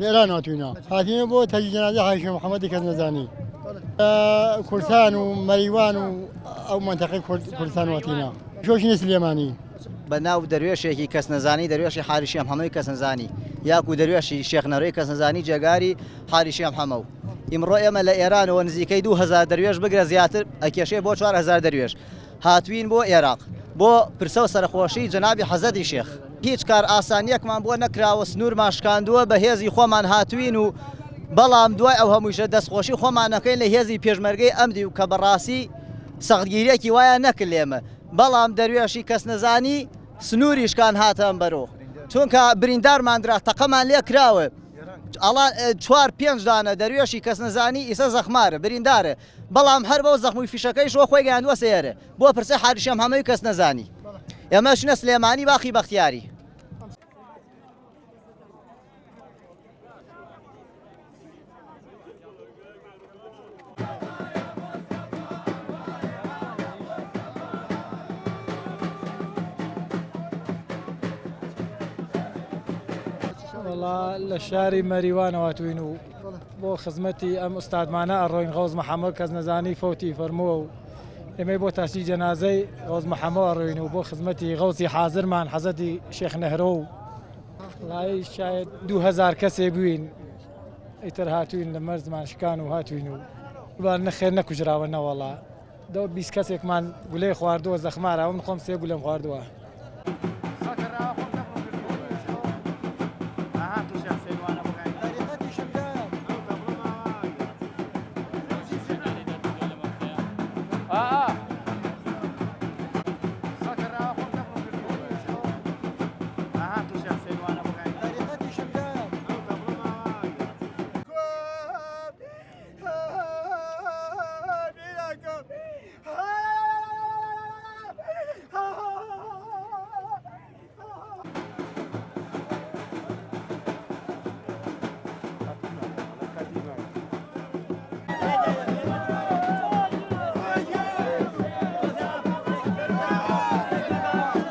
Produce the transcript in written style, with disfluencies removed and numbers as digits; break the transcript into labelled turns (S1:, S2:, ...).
S1: لێران هاتووینە هاتوینە بۆ تەجی جەنازەی حاجی شێخ محەممەدی کەس نەزانی کورسان و مەریوان و ئەو منتەقەی کوردستان هاتووینە شۆشینە سلێمانی
S2: بەناو دەروێشێکی کەس نەزانی دەروێشی حاجی شێخ محەممەدی کەس نەزانی یاکو دەروێشی شێخ نەڕۆی کەس نەزانی جێگاری حاجی شێخ محەممەد ئیمڕۆ ئێمە لە ئێرانەوە نزیکەی 2000 دەروێش بگرە زیاتر ئەکێشێ بۆ 4000 دەروێش هاتوین بۆ عێراق بۆ پرسە و سەرخۆشی جەنابی حەزەتی شێخ هیچ کار ئاسانیەکمان بۆ نەکراوە سنوورمان شکاندووە بە هێزی خۆمان هاتوین و بەڵام دوای ئەو هەمووشە دەستخۆشی خۆمانەکەین لە هێزی پێشمەرگەی ئەمدی و کە بەڕاستی سەختگیریەکی وایە نەکرد لێمە بەڵام دەروێشی کەس نەزانی سنووریشکان هاتەم بەرۆ چونکە بریندارماندرا تەقەمان لێ کراوە چوار پێنج دانە دەروێشی کەس نەزانی ئیسە زەخمارە بریندارە بەڵام هەر بەو زەخموی فیشەکەی شۆ خۆی گەیاندووە سێرە بۆ پرسە حاجی شێخ محەممەدی کەس نەزانی ئێمە شنە سلێمانی باخی بەختیاری
S3: لە شاری مەریوانەوە هاتوین و بۆ خزمەتی ئەم ئوستادمانە ئەڕۆین غەوز محەممەد کەس نەزانی فەوتی فەرمووە و ئێمەی بۆ تاسی جەنازەی غەوز محەممەد ئەڕۆین و بۆ خزمەتی غەوزی حازرمان حەزەتی شێخ نەهرۆ و لای شاید 2000 کەسێ بووین ئیتر هاتوین لە مەرزمان شکان و هاتوین و نەخێر نەکوژراوە نەوەڵا 20 کەسێکمان گولەی خواردووە زەخمارە ئەوم خۆم 3 گولەم خواردووە.